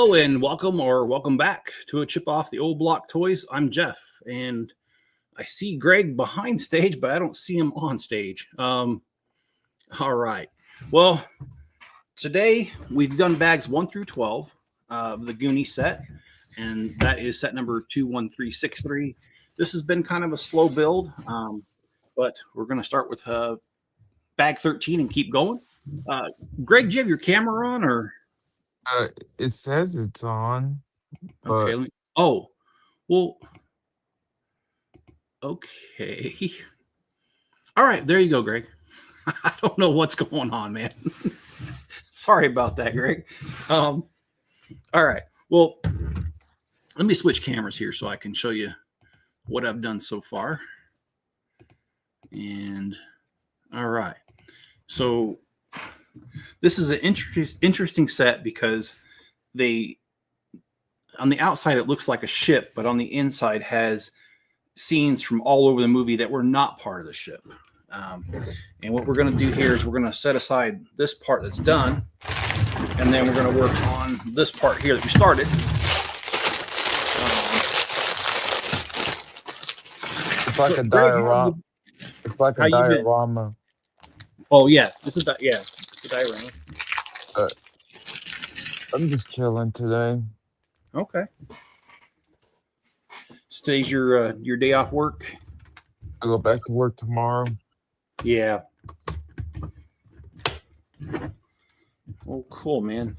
Hello and welcome back to a Chip Off the Old Block Toys. I'm Jeff, and I see Greg behind stage, but I don't see him on stage. All right. Well, today we've done bags 1 through 12 of the Goonie set, and that is set number 21363. This has been kind of a slow build, but we're going to start with bag 13 and keep going. Greg, do you have your camera on, or? It says it's on. Okay. Oh, well. Okay. All right. There you go, Greg. I don't know what's going on, man. Sorry about that, Greg. All right. Well, let me switch cameras here so I can show you what I've done so far. And all right. So this is an interesting set because on the outside it looks like a ship, but on the inside has scenes from all over the movie that were not part of the ship. And what we're going to do here is we're going to set aside this part that's done, and then we're going to work on this part here that we started. It's like a diorama. It's like a diorama. Oh yeah, this is the diorama. I'm just chilling today. Okay. So today's your day off work. I go back to work tomorrow. Yeah. Oh, cool, man.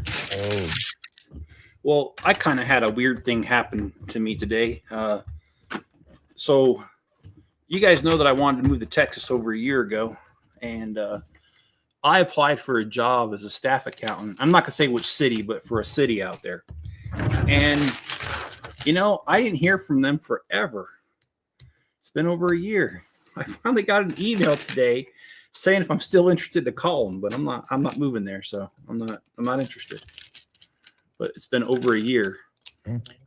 Oh. Well, I kind of had a weird thing happen to me today. So you guys know that I wanted to move to Texas over a year ago, and I applied for a job as a staff accountant. I'm not going to say which city, but for a city out there. And, I didn't hear from them forever. It's been over a year. I finally got an email today saying if I'm still interested to call them, but I'm not moving there, so I'm not interested. But it's been over a year.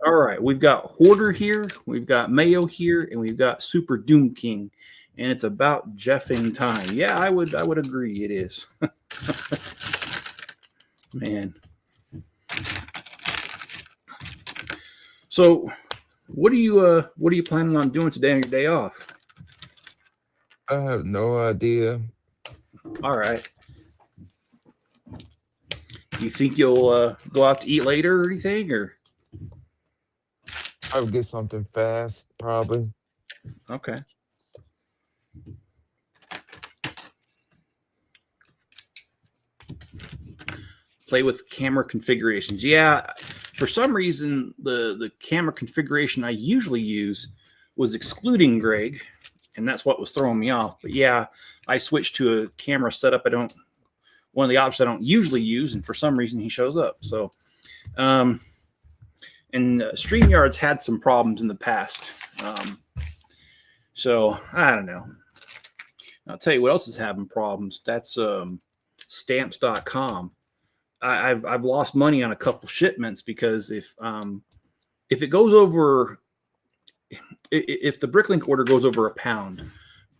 All right, we've got Hoarder here, we've got Mayo here, and we've got Super Doom King, and it's about Jeffing time. Yeah, I would agree it is. Man. So, what are you planning on doing today on your day off? I have no idea. All right. You think you'll go out to eat later or anything, or? I would get something fast, probably. Okay. Play with camera configurations. Yeah, for some reason, the camera configuration I usually use was excluding Greg, and that's what was throwing me off. But yeah, I switched to a camera setup one of the options I don't usually use, and for some reason he shows up. So, and StreamYard's had some problems in the past. So I don't know. I'll tell you what else is having problems. That's stamps.com. I've lost money on a couple shipments because if it goes over, if the Bricklink order goes over £1,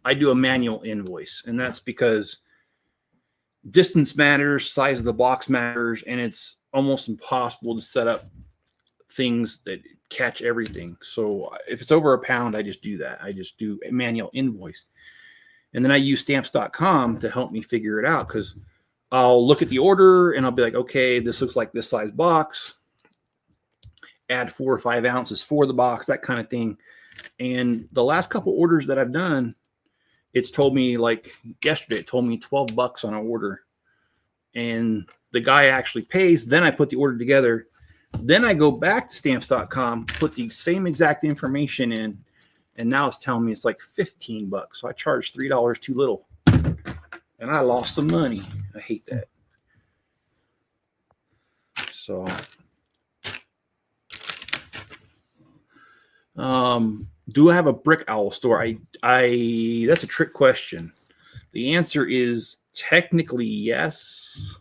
I do a manual invoice, and that's because distance matters, size of the box matters, and it's almost impossible to set up things that catch everything. So if it's over £1, I just do that. I just do a manual invoice, and then I use stamps.com to help me figure it out, because I'll look at the order and I'll be like, okay, this looks like this size box. Add 4 or 5 ounces for the box, that kind of thing. And the last couple orders that I've done, it's told me, like yesterday, it told me $12 on an order. And the guy actually pays. Then I put the order together. Then I go back to stamps.com, put the same exact information in, and now it's telling me it's like $15. So I charged $3 too little. And I lost some money. I hate that. So, do I have a Brick Owl store? That's a trick question. The answer is technically yes,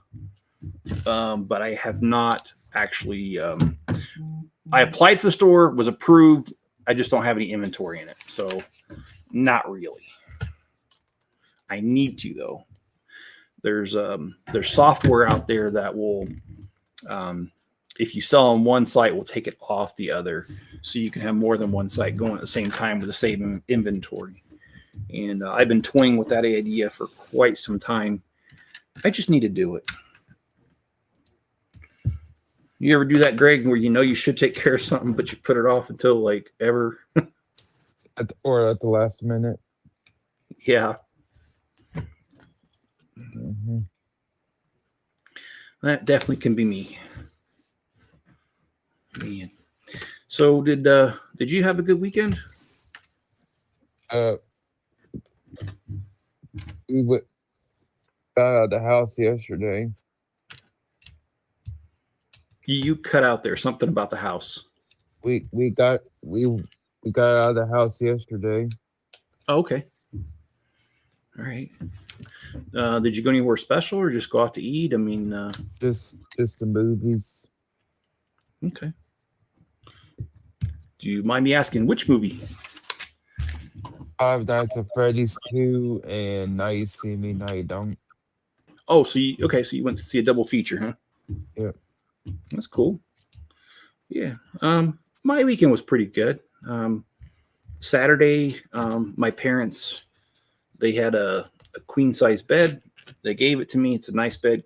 but I have not actually. I applied for the store, was approved. I just don't have any inventory in it, so not really. I need to, though. there's software out there that will, if you sell on one site, will take it off the other, so you can have more than one site going at the same time with the same inventory. And I've been toying with that idea for quite some time. I just need to do it. You ever do that, Greg, where you know you should take care of something, but you put it off until like ever? Or at the last minute? Yeah. Mm-hmm. That definitely can be me. Man. So did you have a good weekend? We got out of the house yesterday. You cut out there something about the house. We got out of the house yesterday. Oh, okay. All right. Did you go anywhere special or just go out to eat? I mean, just the movies. Okay. Do you mind me asking which movie? Five Nights at Freddy's 2 and Now You See Me, Now You Don't. Oh, so you went to see a double feature, huh? Yeah. That's cool. Yeah. My weekend was pretty good. Saturday, my parents, they had a queen size bed. They gave it to me. It's a nice bed,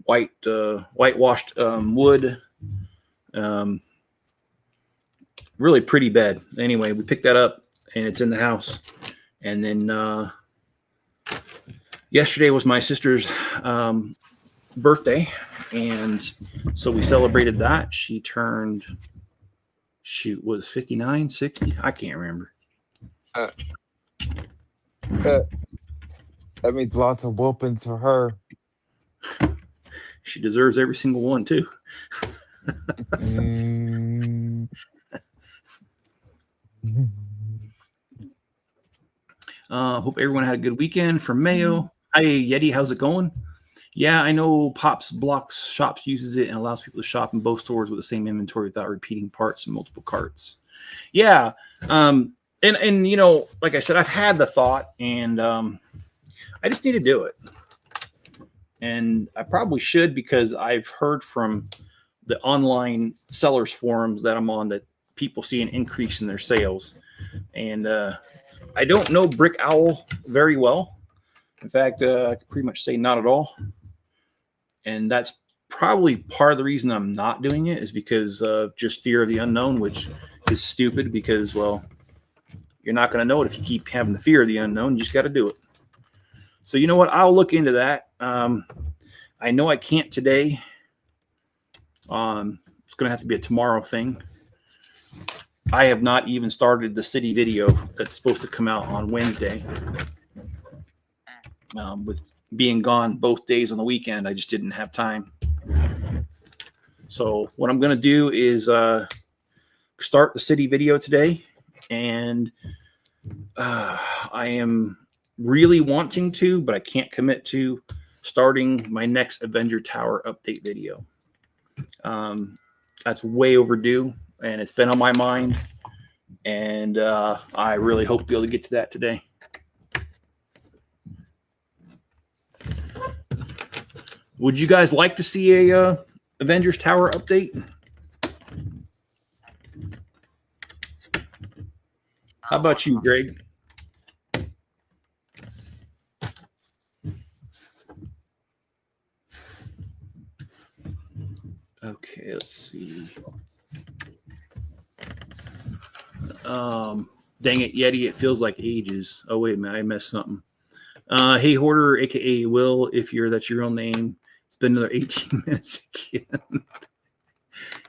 whitewashed wood. Really pretty bed. Anyway, we picked that up and it's in the house. And then yesterday was my sister's birthday, and so we celebrated that. She turned, was 59, 60? I can't remember. That means lots of whoopings for her. She deserves every single one too. Hope everyone had a good weekend. From Mayo. Hi, Yeti. How's it going? Yeah, I know Pops Blocks Shops uses it and allows people to shop in both stores with the same inventory without repeating parts in multiple carts. Yeah. And you know, like I said, I've had the thought, and I just need to do it. And I probably should, because I've heard from the online sellers forums that I'm on that people see an increase in their sales. And I don't know Brick Owl very well. In fact, I could pretty much say not at all. And that's probably part of the reason I'm not doing it, is because of just fear of the unknown, which is stupid because, well, you're not going to know it if you keep having the fear of the unknown. You just got to do it. So you know what? I'll look into that. I know I can't today. It's going to have to be a tomorrow thing. I have not even started the city video that's supposed to come out on Wednesday. With being gone both days on the weekend, I just didn't have time. So what I'm going to do is start the city video today. And I am really wanting to, but I can't commit to starting my next Avenger Tower update video. That's way overdue, and it's been on my mind. And I really hope to be able to get to that today. Would you guys like to see a Avengers Tower update? How about you, Greg? Okay, let's see. Dang it, Yeti, it feels like ages. Oh, wait a minute, I messed something. Hey, Hoarder, a.k.a. Will, if that's your real name. It's been another 18 minutes again.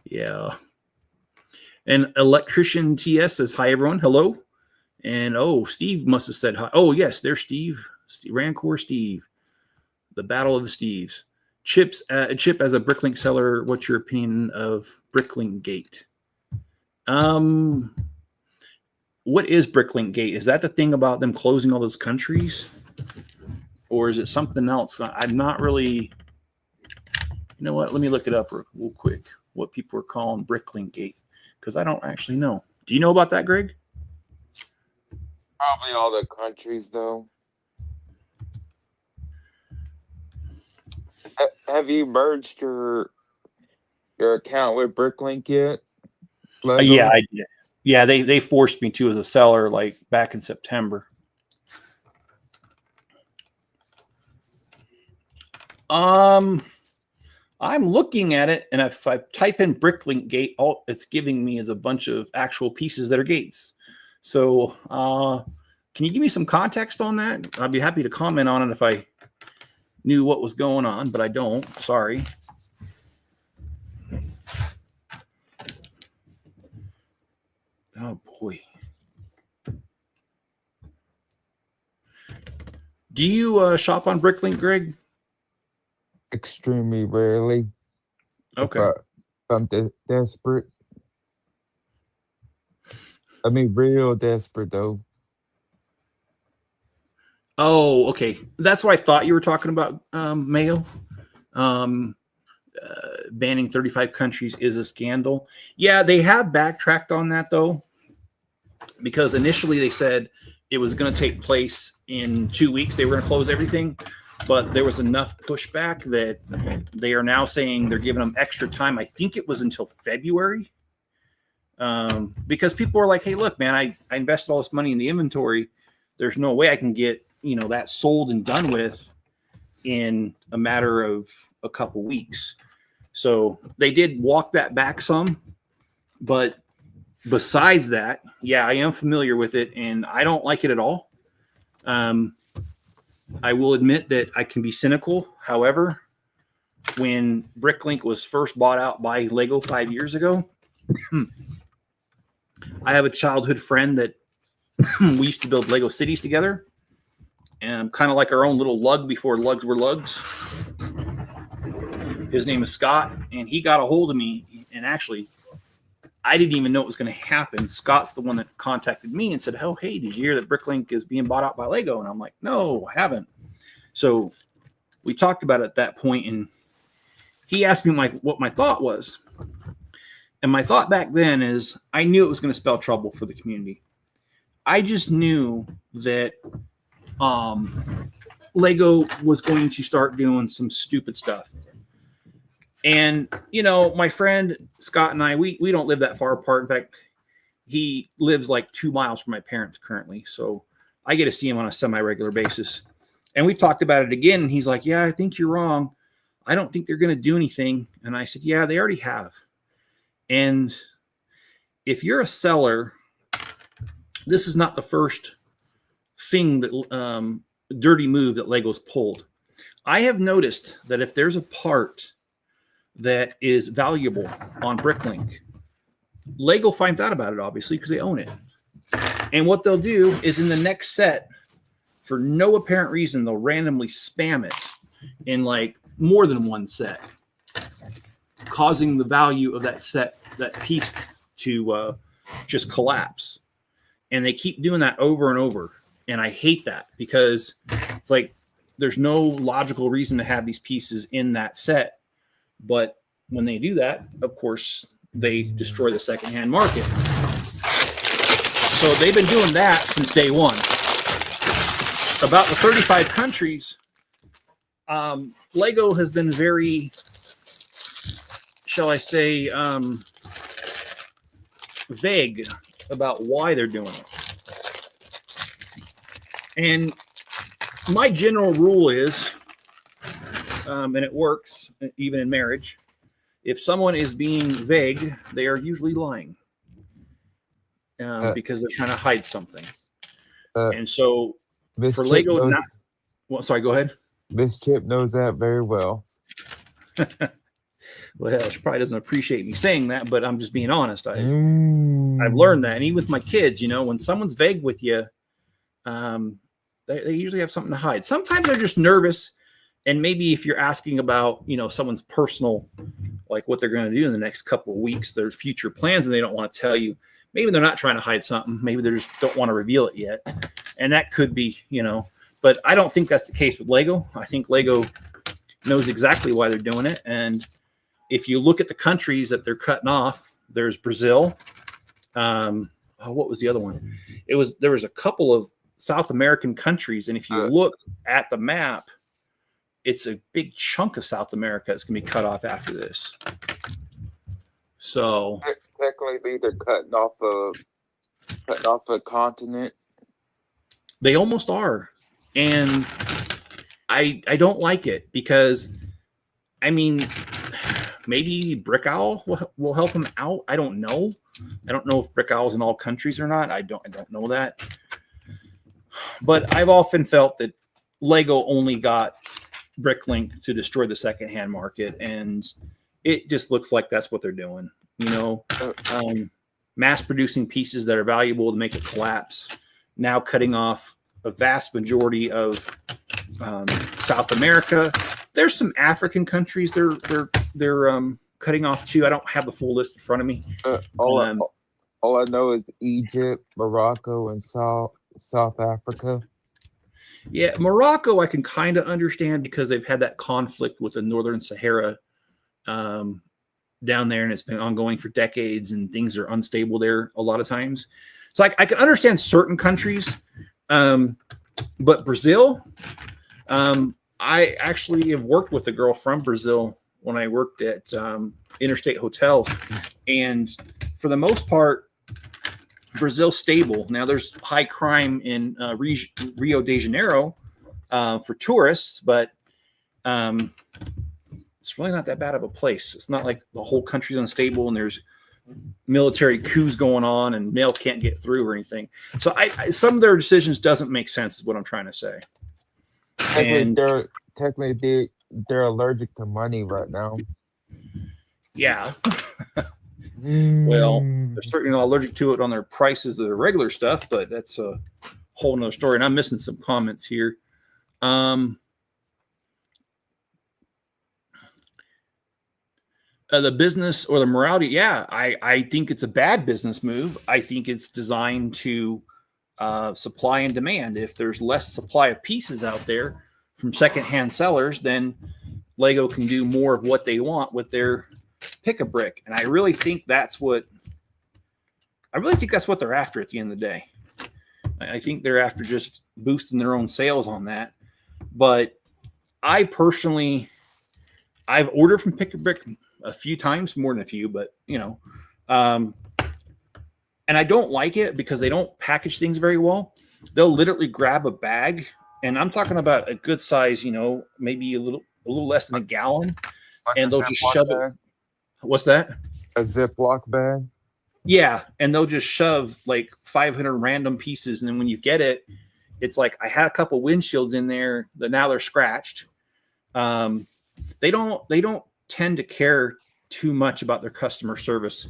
Yeah. And Electrician TS says, hi, everyone. Hello. And, Steve must have said hi. Oh, yes, there's Steve. Rancor Steve. The Battle of the Steves. Chip, as a Bricklink seller, what's your opinion of Bricklink Gate? What is Bricklink Gate? Is that the thing about them closing all those countries? Or is it something else? I'm not really... You know what? Let me look it up real quick. What people are calling Bricklink Gate. Because I don't actually know. Do you know about that, Greg? Probably all the countries, though. Have you merged your account with Bricklink yet? Yeah, Lego? I did. Yeah, they forced me to as a seller like back in September. I'm looking at it, and if I type in Bricklink gate, all it's giving me is a bunch of actual pieces that are gates. So, can you give me some context on that? I'd be happy to comment on it if I knew what was going on, but I don't. Sorry. Oh boy. Do you shop on Bricklink, Greg? Extremely rarely. Okay. If I'm desperate. I mean, real desperate though. Oh, okay. That's what I thought you were talking about, Mayo. Banning 35 countries is a scandal. Yeah, they have backtracked on that though, because initially they said it was going to take place in 2 weeks. They were going to close everything, but there was enough pushback that they are now saying they're giving them extra time. I think it was until February, because people are like, hey, look, man, I invested all this money in the inventory. There's no way I can get, that sold and done with in a matter of a couple weeks. So they did walk that back some, but besides that, yeah, I am familiar with it and I don't like it at all. I will admit that I can be cynical. However, when Bricklink was first bought out by Lego 5 years ago, I have a childhood friend that we used to build Lego cities together, and kind of like our own little lug before lugs were lugs. His name is Scott, and he got a hold of me, and actually, I didn't even know it was going to happen. Scott's the one that contacted me and said, oh, hey, did you hear that Bricklink is being bought out by Lego? And I'm like, no, I haven't. So we talked about it at that point, and he asked me what my thought was. And my thought back then is I knew it was going to spell trouble for the community. I just knew that Lego was going to start doing some stupid stuff. And, my friend Scott and I, we don't live that far apart. In fact, he lives like 2 miles from my parents currently. So I get to see him on a semi-regular basis. And we've talked about it again. And he's like, yeah, I think you're wrong. I don't think they're going to do anything. And I said, yeah, they already have. And if you're a seller, this is not the first thing that dirty move that Lego's pulled. I have noticed that if there's a part that is valuable on Bricklink, Lego finds out about it, obviously, because they own it. And what they'll do is in the next set, for no apparent reason, they'll randomly spam it in like more than one set, causing the value of that piece to just collapse. And they keep doing that over and over. And I hate that because it's like there's no logical reason to have these pieces in that set. But when they do that, of course, they destroy the secondhand market. So they've been doing that since day one. About the 35 countries, Lego has been very, shall I say, vague about why they're doing it. And my general rule is, and it works even in marriage, if someone is being vague, they are usually lying because they're trying to hide something. And so for Lego, sorry, go ahead. Miss Chip knows that very well. Well, she probably doesn't appreciate me saying that, but I'm just being honest. I've learned that. And even with my kids, when someone's vague with you, they usually have something to hide. Sometimes they're just nervous. And maybe if you're asking about, someone's personal, like what they're going to do in the next couple of weeks, their future plans, and they don't want to tell you, maybe they're not trying to hide something. Maybe they just don't want to reveal it yet. And that could be, but I don't think that's the case with Lego. I think Lego knows exactly why they're doing it. And if you look at the countries that they're cutting off, there's Brazil. What was the other one? There was a couple of South American countries. And if you look at the map, it's a big chunk of South America that's going to be cut off after this. So technically, they're cutting off a continent. They almost are, and I don't like it because, I mean, maybe Brick Owl will help them out. I don't know. I don't know if Brick Owl's in all countries or not. I don't know that. But I've often felt that Lego only got Bricklink to destroy the secondhand market, and it just looks like that's what they're doing. You know, mass producing pieces that are valuable to make it collapse. Now cutting off a vast majority of South America. There's some African countries they're cutting off too. I don't have the full list in front of me. All I know is Egypt, Morocco, and South Africa. Yeah, Morocco I can kind of understand because they've had that conflict with the Northern Sahara down there, and it's been ongoing for decades, and things are unstable there a lot of times. So I can understand certain countries, but Brazil, I actually have worked with a girl from Brazil when I worked at Interstate Hotels, and for the most part, Brazil's stable. Now there's high crime in Rio de Janeiro for tourists, but it's really not that bad of a place. It's not like the whole country's unstable and there's military coups going on and mail can't get through or anything. So some of their decisions doesn't make sense is what I'm trying to say. Technically they're allergic to money right now. Yeah. Well, they're certainly not allergic to it on their prices of their regular stuff, but that's a whole nother story. And I'm missing some comments here. The business or the morality, yeah, I think it's a bad business move. I think it's designed to supply and demand. If there's less supply of pieces out there from secondhand sellers, then Lego can do more of what they want with their pick-a-brick. And I really think that's what they're after at the end of the day. I think they're after just boosting their own sales on that. But I personally, I've ordered from Pick-a-Brick a few times, more than a few, but you know, and I don't like it because they don't package things very well. They'll literally grab a bag, and I'm talking about a good size, you know, maybe a little less than a gallon, and they'll just shove it. What's that? A Ziploc bag? Yeah, and they'll just shove like 500 random pieces, and then when you get it, it's like I had a couple windshields in there that now they're scratched. They don't tend to care too much about their customer service.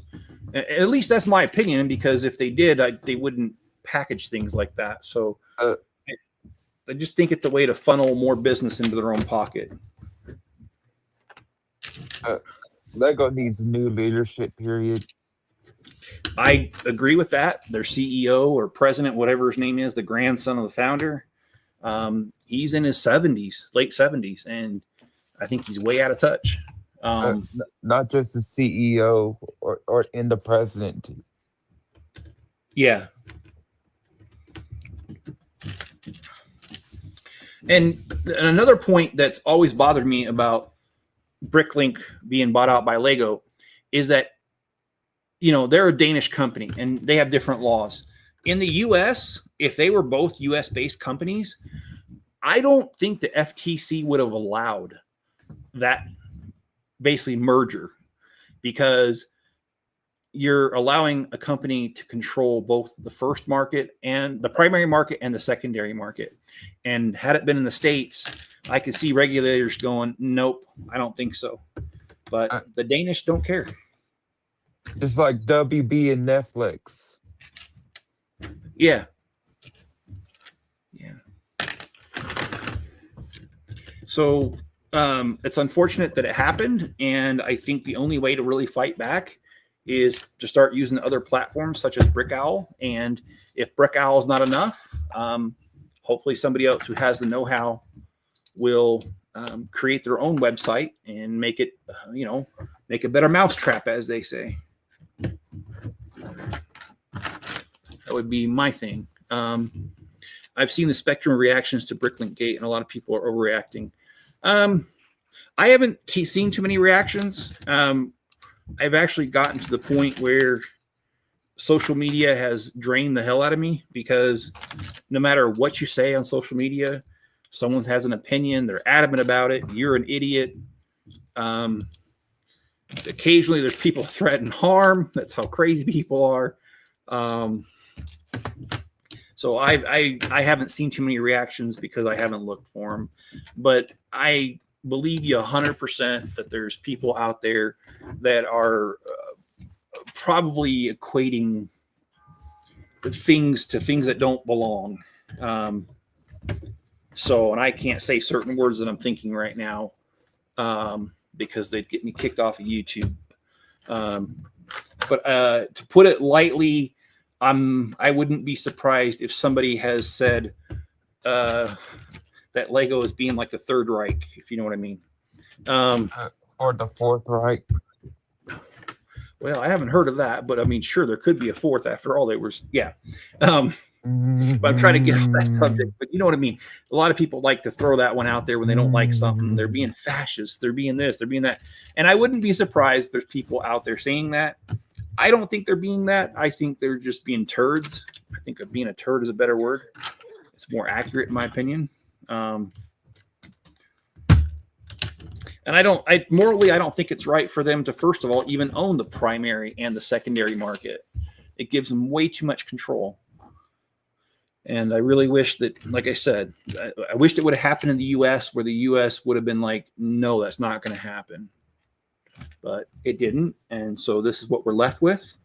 At least that's my opinion, because if they did, they wouldn't package things like that. So I just think it's a way to funnel more business into their own pocket. Lego needs a new leadership period. I agree with that. Their CEO or president, whatever his name is, the grandson of the founder, he's in his 70s, late 70s, and I think he's way out of touch. Not just the CEO or in the president. Yeah. And another point that's always bothered me about Bricklink being bought out by Lego is that, you know, they're a Danish company and they have different laws. In the US, if they were both US based companies, I don't think the FTC would have allowed that basically merger, because you're allowing a company to control both the first market and the primary market and the secondary market. And had it been in the States, I could see regulators going, nope, I don't think so. But the Danish don't care. Just like WB and Netflix. Yeah. Yeah. So it's unfortunate that it happened. And I think the only way to really fight back is to start using other platforms such as Brick Owl. And if Brick Owl is not enough, hopefully somebody else who has the know-how will create their own website and make it, make a better mousetrap, as they say. That would be my thing. I've seen the spectrum of reactions to Bricklink Gate, and a lot of people are overreacting. I haven't seen too many reactions. I've actually gotten to the point where social media has drained the hell out of me, because no matter what you say on social media, someone has an opinion, they're adamant about it, you're an idiot. Occasionally there's people threaten harm. That's how crazy people are. So I haven't seen too many reactions because I haven't looked for them, but I believe you 100% that there's people out there that are probably equating things to things that don't belong. So, and I can't say certain words that I'm thinking right now, because they'd get me kicked off of YouTube. But to put it lightly, I wouldn't be surprised if somebody has said that Lego is being like the Third Reich, if you know what I mean. Or the Fourth Reich. Well, I haven't heard of that, but I mean, sure, there could be a fourth after all. They were, yeah. But I'm trying to get off that subject, but you know what I mean? A lot of people like to throw that one out there when they don't like something. They're being fascist. They're being this. They're being that. And I wouldn't be surprised there's people out there saying that. I don't think they're being that. I think they're just being turds. I think being a turd is a better word. It's more accurate in my opinion. And I don't think it's right for them to, first of all, even own the primary and the secondary market. It gives them way too much control. And I really wish that, like I said, I wished it would have happened in the U.S., where the U.S. would have been like, no, that's not going to happen. But it didn't. And so this is what we're left with.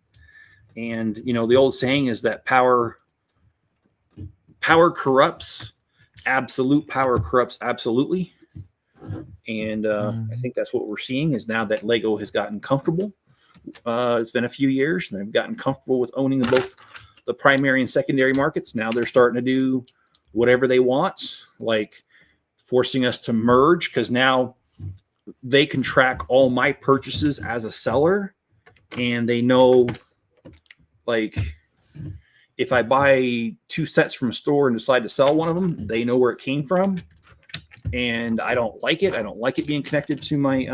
And, you know, the old saying is that power corrupts. Absolute power corrupts absolutely. And I think that's what we're seeing is now that Lego has gotten comfortable. It's been a few years, and they've gotten comfortable with owning both the primary and secondary markets. Now they're starting to do whatever they want, like forcing us to merge, because now they can track all my purchases as a seller, and they know, like, if I buy 2 sets from a store and decide to sell one of them, they know where it came from. And I don't like it. I don't like it being connected to my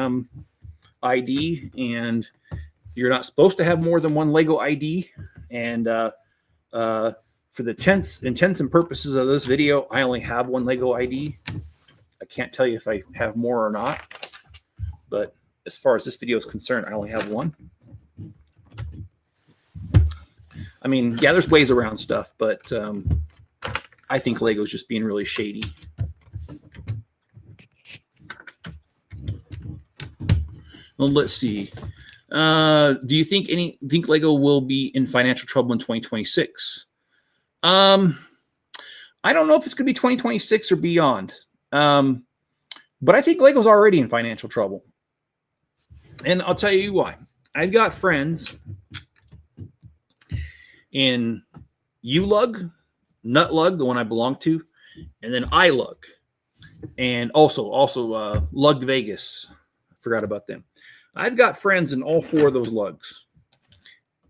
ID. And you're not supposed to have more than one Lego ID. And for the intents and purposes of this video, I only have one Lego ID. I can't tell you if I have more or not. But as far as this video is concerned, I only have one. I mean, yeah, there's ways around stuff, but I think Lego's just being really shady. Well, let's see. Do you think Lego will be in financial trouble in 2026? I don't know if it's going to be 2026 or beyond. But I think Lego's already in financial trouble. And I'll tell you why. I've got friends in ULUG, Nutlug, the one I belong to, and then iLug, and also Lug Vegas. I forgot about them. I've got friends in all 4 of those lugs.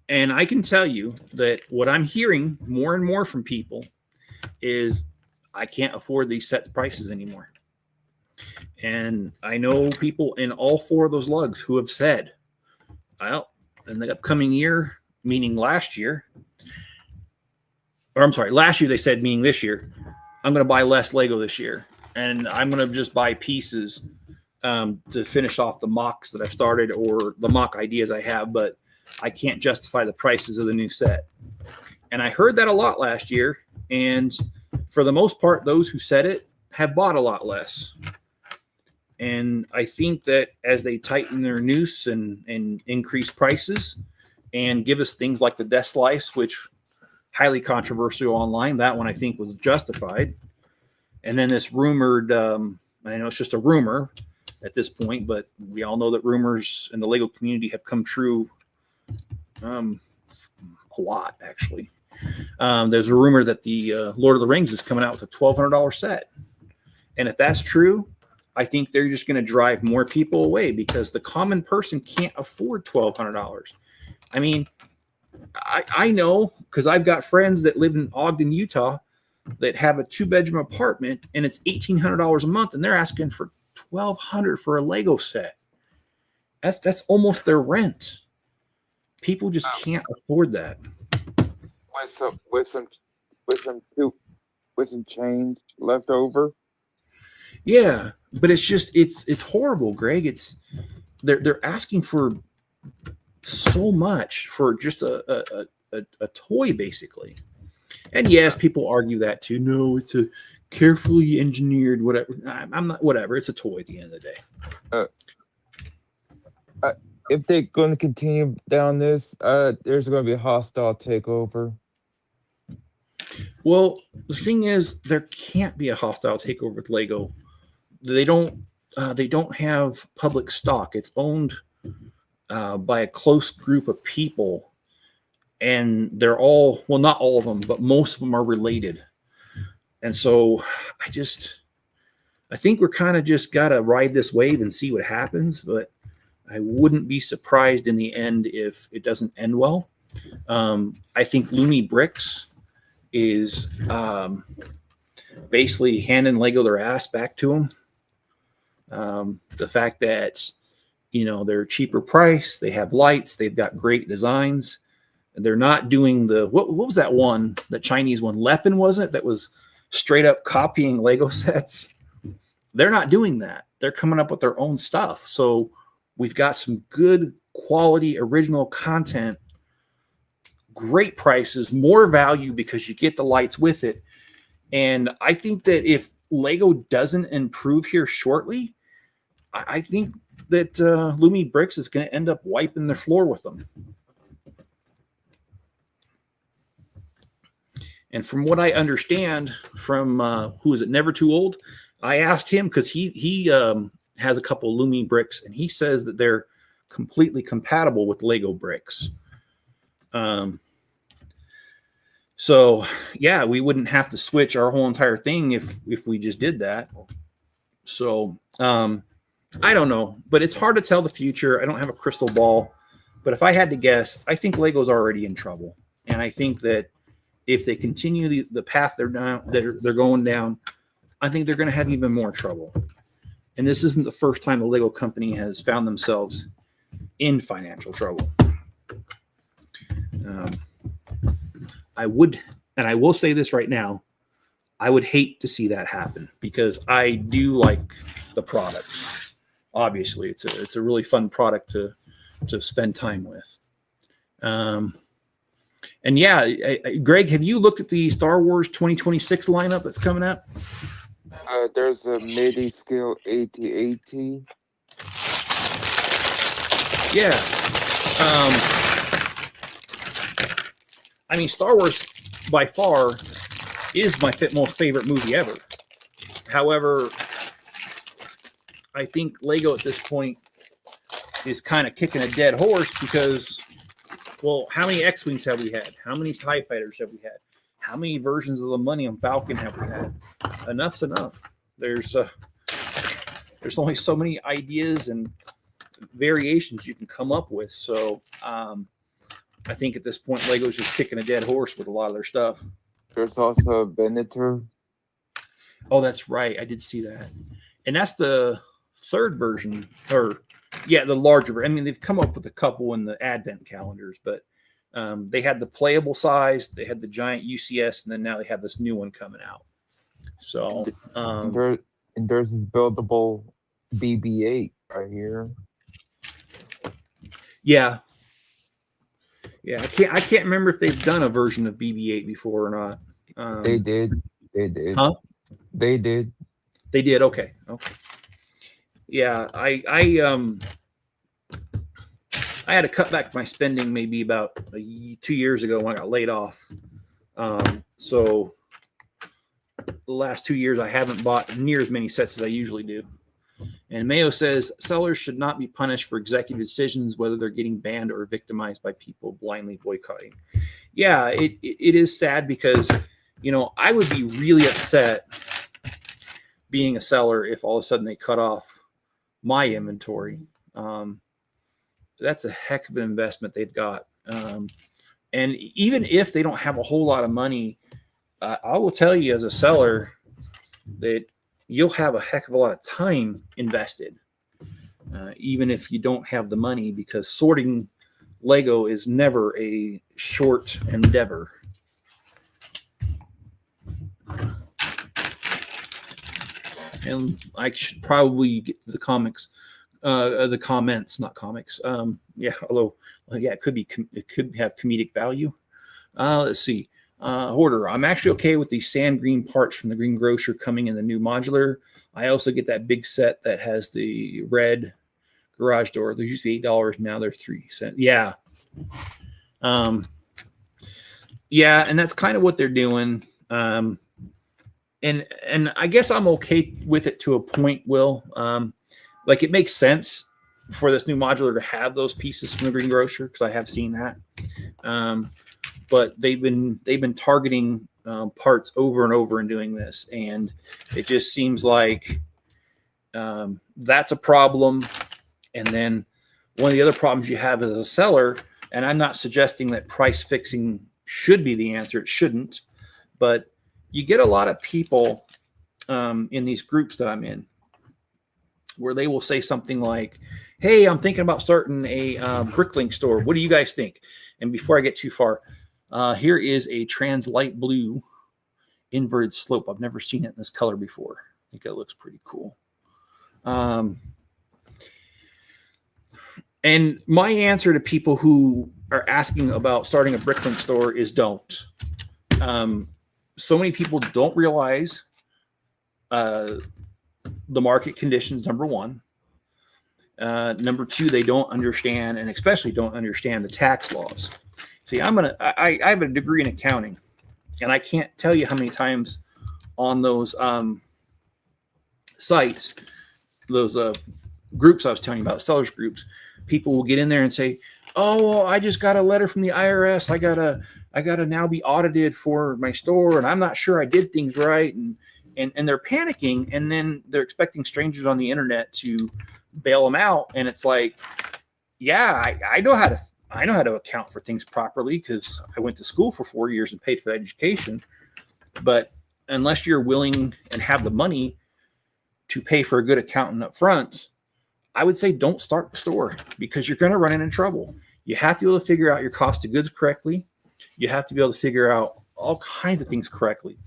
And I can tell you that what I'm hearing more and more from people is I can't afford these set prices anymore. And I know people in all 4 of those lugs who have said, well, in the upcoming year, meaning last year, or I'm sorry, last year they said, meaning this year, I'm going to buy less Lego this year. And I'm going to just buy pieces to finish off the mocks that I've started or the mock ideas I have, but I can't justify the prices of the new set. And I heard that a lot last year. And for the most part, those who said it have bought a lot less. And I think that as they tighten their noose and increase prices and give us things like the death slice, which highly controversial online, that one I think was justified. And then this rumored, I know it's just a rumor at this point, but we all know that rumors in the Lego community have come true a lot, actually. There's a rumor that the Lord of the Rings is coming out with a $1,200 set. And if that's true, I think they're just going to drive more people away because the common person can't afford $1,200. I mean, I know because I've got friends that live in Ogden, Utah that have a 2-bedroom apartment and it's $1,800 a month and they're asking for $1,200 for a Lego set. That's almost their rent. People just can't afford that. With some change left over. Yeah, but it's horrible, Greg. They're asking for so much for just a toy, basically. And yes, people argue that too. No, it's a carefully engineered whatever. I'm not whatever. It's a toy at the end of the day. If they're going to continue down this, there's going to be a hostile takeover. Well, the thing is, there can't be a hostile takeover with Lego. They don't have public stock. It's owned by a close group of people, and they're all, well, not all of them, but most of them are related. And so I think we're kind of just got to ride this wave and see what happens, but I wouldn't be surprised in the end if it doesn't end well. I think Lumi Bricks is basically handing Lego their ass back to them. The fact that, they're cheaper price, they have lights, they've got great designs. They're not doing what was that one, the Chinese one, Lepin, wasn't it? That was straight up copying Lego sets. They're not doing that. They're coming up with their own stuff. So we've got some good quality original content, great prices, more value because you get the lights with it. And I think that if Lego doesn't improve here shortly, I think that Lumi Bricks is going to end up wiping the floor with them. And from what I understand from who is it, Never Too Old, I asked him because he has a couple of Lumi bricks, and he says that they're completely compatible with Lego bricks. So yeah, we wouldn't have to switch our whole entire thing if we just did that. So I don't know, but it's hard to tell the future. I don't have a crystal ball, but if I had to guess, I think Lego's already in trouble, and I think that if they continue the path they're going down, I think they're going to have even more trouble. And this isn't the first time the Lego company has found themselves in financial trouble. I will say this right now, I would hate to see that happen because I do like the product. Obviously, it's a really fun product to spend time with. And yeah, Greg, have you looked at the Star Wars 2026 lineup that's coming up? There's a MIDI skill AT-AT. Yeah. I mean, Star Wars by far is my most favorite movie ever. However, I think Lego at this point is kind of kicking a dead horse because, well, how many X-Wings have we had? How many TIE Fighters have we had? How many versions of the Millennium Falcon have we had? Enough's enough. There's only so many ideas and variations you can come up with. So I think at this point, Lego's just kicking a dead horse with a lot of their stuff. There's also a Venator. Oh, that's right. I did see that. And that's the third version, or yeah, the larger. I mean, they've come up with a couple in the Advent calendars, but they had the playable size, they had the giant UCS, and then now they have this new one coming out. So and there's this buildable BB-8 right here. Yeah. I can't remember if they've done a version of BB-8 before or not. They did. Huh? They did. They did. Okay. Yeah, I had to cut back my spending maybe about 2 years ago when I got laid off. So the last 2 years, I haven't bought near as many sets as I usually do. And Mayo says sellers should not be punished for executive decisions, whether they're getting banned or victimized by people blindly boycotting. Yeah, it is sad because, I would be really upset being a seller if all of a sudden they cut off my inventory. That's a heck of an investment they've got. And even if they don't have a whole lot of money, I will tell you as a seller that you'll have a heck of a lot of time invested, even if you don't have the money, because sorting Lego is never a short endeavor. And I should probably get to the comments, not comics. Yeah, although, yeah, it could have comedic value. Let's see. Hoarder, I'm actually okay with the sand green parts from the Green Grocer coming in the new modular. I also get that big set that has the red garage door. Those used to be $8. Now they're 3 cents. Yeah. Yeah, and that's kind of what they're doing. And I guess I'm okay with it to a point, Will. Like, it makes sense for this new modular to have those pieces from the Green Grocer, because I have seen that. But they've been targeting parts over and over and doing this, and it just seems like that's a problem. And then one of the other problems you have as a seller, and I'm not suggesting that price fixing should be the answer, it shouldn't, but you get a lot of people in these groups that I'm in where they will say something like, hey, I'm thinking about starting a Bricklink store. What do you guys think? And before I get too far, here is a trans light blue inverted slope. I've never seen it in this color before. I think it looks pretty cool. And my answer to people who are asking about starting a Bricklink store is don't. So many people don't realize the market conditions, number one. Number two, they don't understand, and especially don't understand the tax laws. See, I have a degree in accounting, and I can't tell you how many times on those sites, those groups I was telling you about, sellers groups, people will get in there and say, oh, well, I just got a letter from the IRS. I gotta now be audited for my store, and I'm not sure I did things right. And they're panicking, and then they're expecting strangers on the internet to bail them out. And it's like, yeah, I know how to account for things properly because I went to school for 4 years and paid for that education. But unless you're willing and have the money to pay for a good accountant up front, I would say don't start the store, because you're going to run into trouble. You have to be able to figure out your cost of goods correctly. You have to be able to figure out all kinds of things correctly.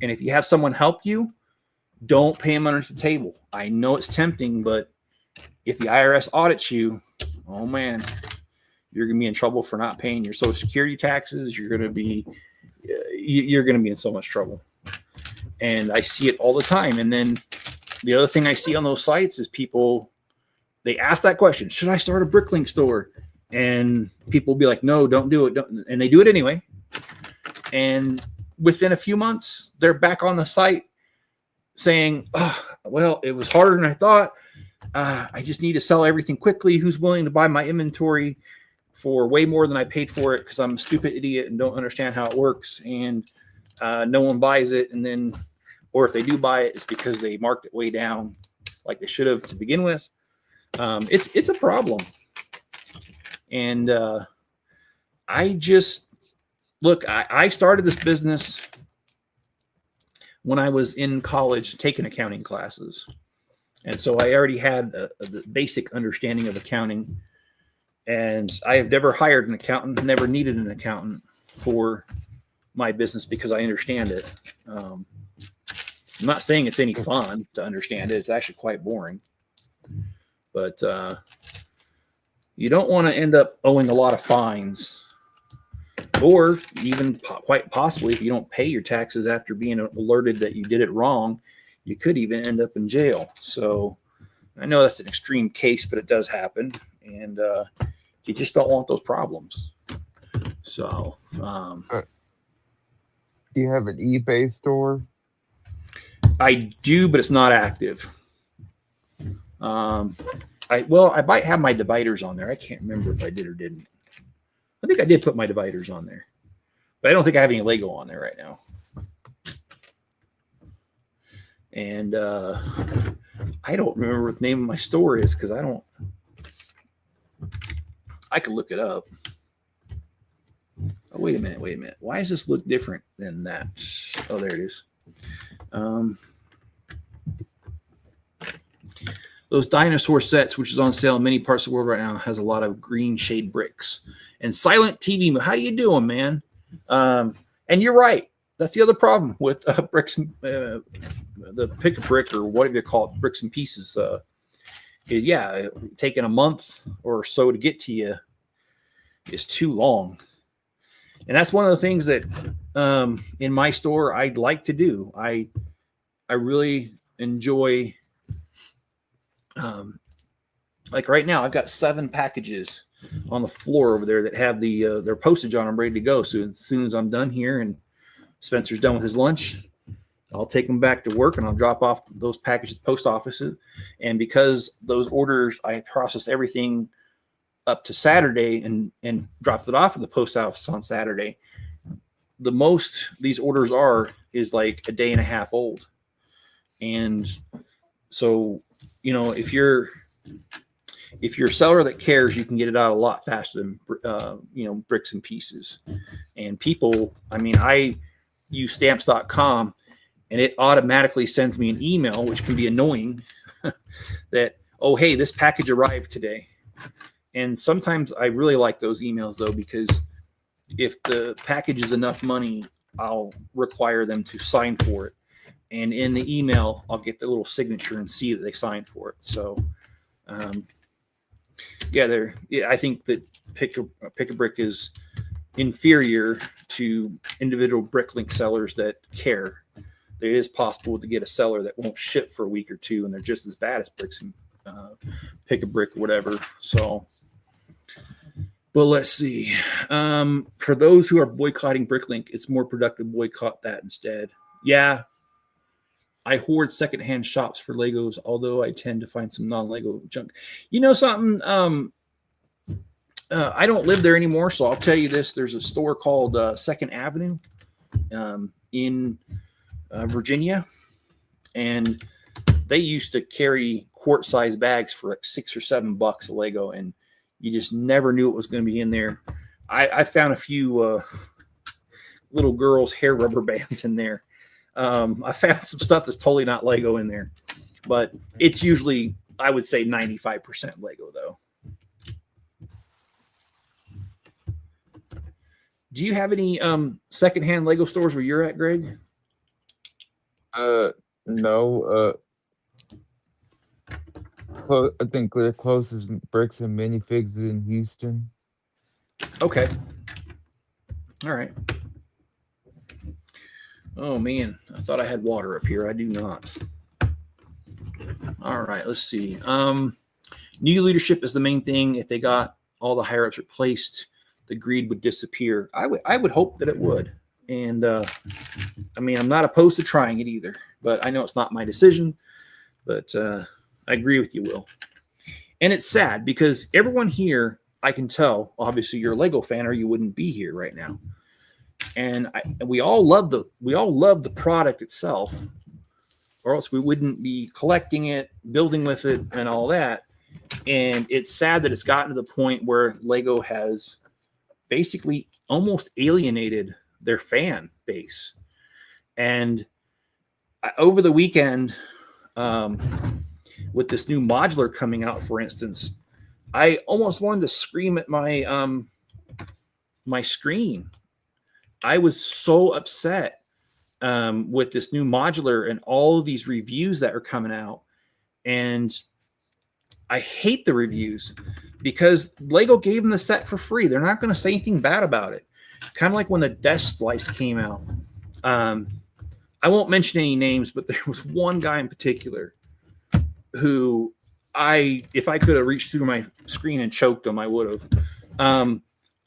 And if you have someone help you, don't pay them under the table. I know it's tempting, but if the IRS audits you, oh man, you're going to be in trouble for not paying your Social Security taxes. You're going to be in so much trouble. And I see it all the time. And then the other thing I see on those sites is people, they ask that question, should I start a Bricklink store? And people will be like, no, don't do it. Don't. And they do it anyway. And within a few months, they're back on the site saying, oh, well, it was harder than I thought. I just need to sell everything quickly. Who's willing to buy my inventory for way more than I paid for it, because I'm a stupid idiot and don't understand how it works. And no one buys it. And then, or if they do buy it, it's because they marked it way down like they should have to begin with. It's a problem. And I just, look, I started this business when I was in college taking accounting classes. And so I already had a basic understanding of accounting. And I have never hired an accountant, never needed an accountant for my business because I understand it. I'm not saying it's any fun to understand it. It's actually quite boring. But you don't want to end up owing a lot of fines, or even quite possibly, if you don't pay your taxes after being alerted that you did it wrong, you could even end up in jail. So I know that's an extreme case, but it does happen. And you just don't want those problems. So do you have an eBay store? I do, but it's not active. I might have my dividers on there. I can't remember if I did or didn't. I think I did put my dividers on there, but I don't think I have any Lego on there right now. And I don't remember what the name of my store is, because I could look it up. Oh, wait a minute. Why does this look different than that? Oh, there it is. Those dinosaur sets, which is on sale in many parts of the world right now, has a lot of green shade bricks and silent TV. How you doing, man? And you're right. That's the other problem with bricks, the pick a brick or whatever you call it, bricks and pieces. Is taking a month or so to get to you is too long. And that's one of the things that in my store I'd like to do. I really enjoy. Like right now, I've got 7 packages on the floor over there that have their postage on them ready to go. So as soon as I'm done here and Spencer's done with his lunch, I'll take them back to work and I'll drop off those packages at post offices. And because those orders, I processed everything up to Saturday and dropped it off at the post office on Saturday. The most these orders is like a day and a half old. And so, you know, if you're a seller that cares, you can get it out a lot faster than, bricks and pieces. And people, I mean, I use stamps.com and it automatically sends me an email, which can be annoying that, oh, hey, this package arrived today. And sometimes I really like those emails though, because if the package is enough money, I'll require them to sign for it. And in the email, I'll get the little signature and see that they signed for it. So, I think that pick a brick is inferior to individual Bricklink sellers that care. It is possible to get a seller that won't ship for a week or two, and they're just as bad as bricks and pick a brick or whatever. So, but let's see. For those who are boycotting Bricklink, it's more productive to boycott that instead. Yeah. I hoard secondhand shops for Legos, although I tend to find some non-Lego junk. You know something? I don't live there anymore, so I'll tell you this. There's a store called Second Avenue in Virginia, and they used to carry quart-sized bags for like $6 or $7 a Lego, and you just never knew what was going to be in there. I found a few little girls' hair rubber bands in there. I found some stuff that's totally not Lego in there, but it's usually, I would say 95% Lego though. Do you have any secondhand Lego stores where you're at, Greg? No. I think the closest bricks and minifigs in Houston. Okay. All right. Oh man, I thought I had water up here. I do not. All right, let's see. New leadership is the main thing. If they got all the higher ups replaced, the greed would disappear. I would hope that it would. And I mean, I'm not opposed to trying it either, but I know it's not my decision. But I agree with you, Will. And it's sad because everyone here, I can tell, obviously you're a Lego fan or you wouldn't be here right now. And we all love the product itself, or else we wouldn't be collecting it, building with it, and all that. And it's sad that it's gotten to the point where Lego has basically almost alienated their fan base. And over the weekend, with this new modular coming out, for instance, I almost wanted to scream at my my screen. I was so upset with this new modular and all of these reviews that are coming out. And I hate the reviews because Lego gave them the set for free. They're not going to say anything bad about it. Kind of like when the Death Slice came out. I won't mention any names, but there was one guy in particular who if I could have reached through my screen and choked him, I would have.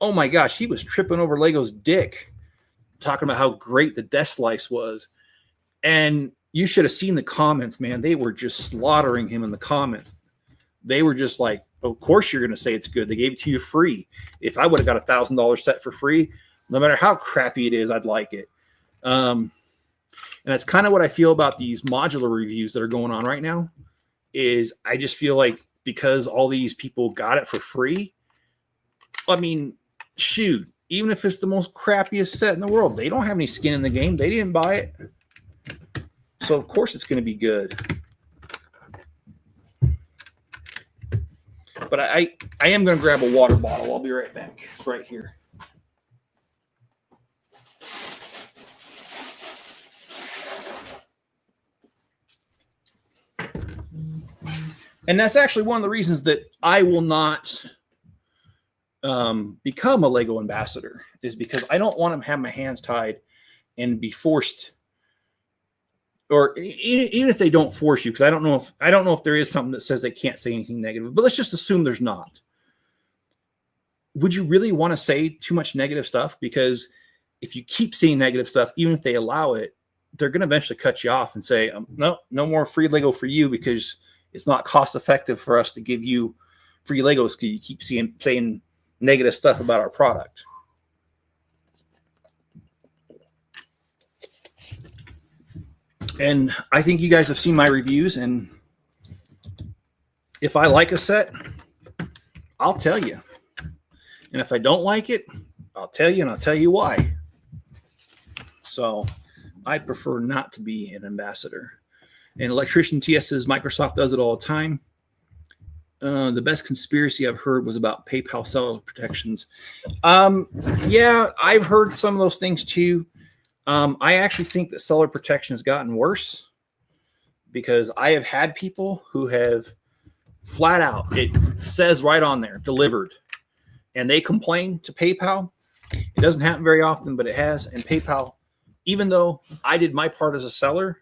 Oh my gosh, he was tripping over Lego's dick, talking about how great the Death Slice was. And you should have seen the comments, man. They were just slaughtering him in the comments. They were just like, of course you're going to say it's good. They gave it to you free. If I would have got $1,000 set for free, no matter how crappy it is, I'd like it. And that's kind of what I feel about these modular reviews that are going on right now, is I just feel like because all these people got it for free, I mean, shoot, even if it's the most crappiest set in the world, they don't have any skin in the game. They didn't buy it. So, of course, it's going to be good. But I am going to grab a water bottle. I'll be right back. It's right here. And that's actually one of the reasons that I will not become a Lego ambassador, is because I don't want to have my hands tied and be forced, or even if they don't force you, because I don't know if there is something that says they can't say anything negative, but let's just assume there's not. Would you really want to say too much negative stuff? Because if you keep seeing negative stuff, even if they allow it, they're going to eventually cut you off and say, no more free Lego for you, because it's not cost effective for us to give you free Legos because you keep saying negative stuff about our product. And I think you guys have seen my reviews, and if I like a set, I'll tell you. And if I don't like it, I'll tell you, and I'll tell you why. So I prefer not to be an ambassador. And Electrician TS says Microsoft does it all the time. The best conspiracy I've heard was about PayPal seller protections. Yeah, I've heard some of those things too. I actually think that seller protection has gotten worse, because I have had people who have flat out, it says right on there, delivered, and they complain to PayPal. It doesn't happen very often, but it has. And PayPal, even though I did my part as a seller,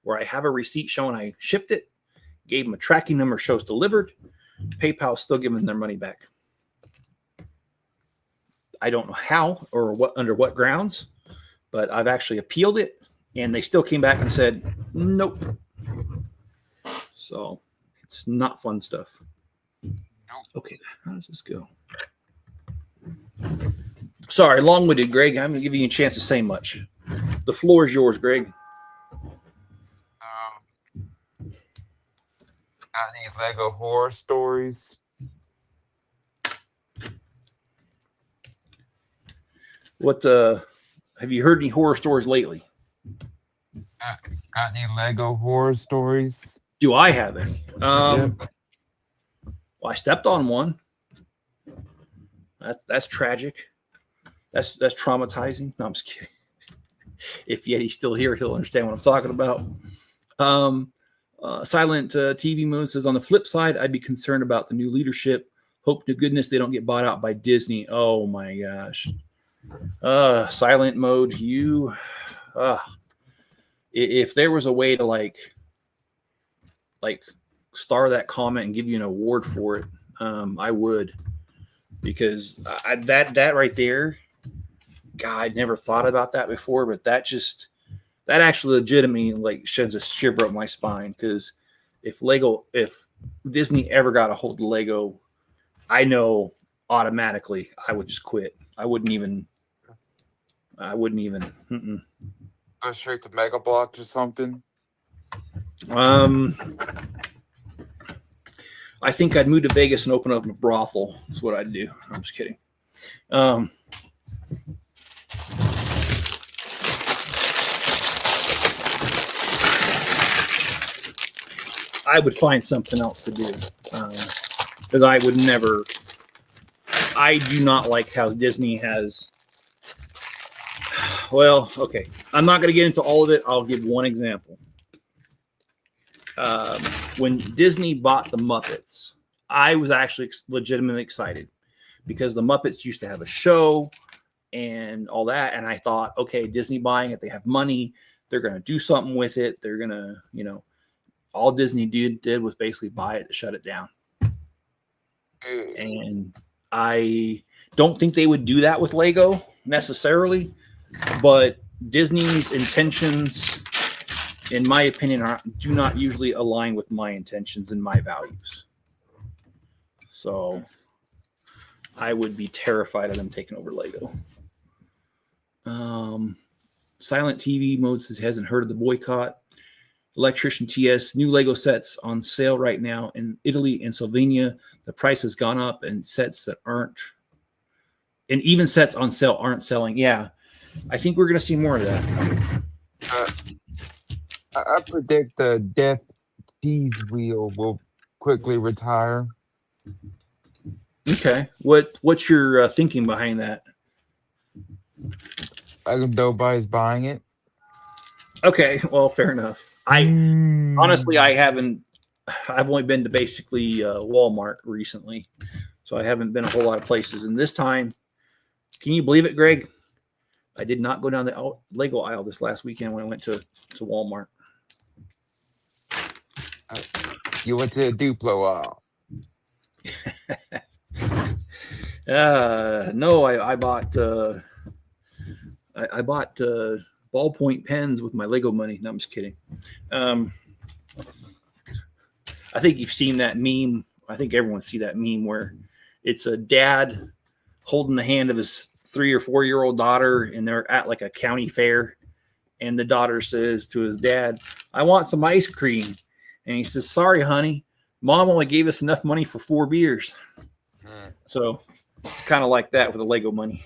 where I have a receipt showing I shipped it, gave them a tracking number shows delivered, PayPal is still giving their money back. I don't know how or what, under what grounds, but I've actually appealed it, and they still came back and said, nope. So it's not fun stuff. Okay, how does this go? Sorry, long-winded, Greg. I'm going to give you a chance to say much. The floor is yours, Greg. Got any Lego horror stories? What have you heard any horror stories lately? Got any Lego horror stories? Do I have any? Yep. Well, I stepped on one. That's tragic. That's traumatizing. No, I'm just kidding. If Yeti's still here, he'll understand what I'm talking about. Silent TV Moon says, on the flip side, I'd be concerned about the new leadership. Hope to goodness they don't get bought out by Disney. Oh my gosh. Silent Mode, if there was a way to like star that comment and give you an award for it, I would, because that right there, God, I'd never thought about that before, but that actually legitimately like sheds a shiver up my spine, because if Disney ever got a hold of Lego, I know automatically I would just quit. I wouldn't even. Go straight to Mega Bloks or something. I think I'd move to Vegas and open up a brothel. That's what I'd do. I'm just kidding. I would find something else to do, because I would never. I do not like how Disney has. Well, okay. I'm not going to get into all of it. I'll give one example. When Disney bought the Muppets, I was actually legitimately excited, because the Muppets used to have a show and all that. And I thought, okay, Disney buying it, they have money. They're going to do something with it. They're going to, all Disney did was basically buy it to shut it down. And I don't think they would do that with Lego necessarily, but Disney's intentions, in my opinion, do not usually align with my intentions and my values. So I would be terrified of them taking over Lego. Silent TV Mode says hasn't heard of the boycott. Electrician TS, new Lego sets on sale right now in Italy and Slovenia. The price has gone up, and even sets on sale aren't selling. Yeah, I think we're going to see more of that. I predict the Death Cheese Wheel will quickly retire. Okay. What's your thinking behind that? Nobody's buying it. Okay. Well, fair enough. Honestly, I haven't. I've only been to basically Walmart recently, so I haven't been a whole lot of places. And this time, can you believe it, Greg? I did not go down the Lego aisle this last weekend when I went to Walmart. You went to the Duplo aisle. No, I bought I bought ballpoint pens with my Lego money. No, I'm just kidding. I think you've seen that meme. I think everyone's seen that meme where it's a dad holding the hand of his 3 or 4 year old daughter, and they're at like a county fair, and the daughter says to his dad, "I want some ice cream," and he says, "Sorry, honey, mom only gave us enough money for 4 beers." So kind of like that with the Lego money.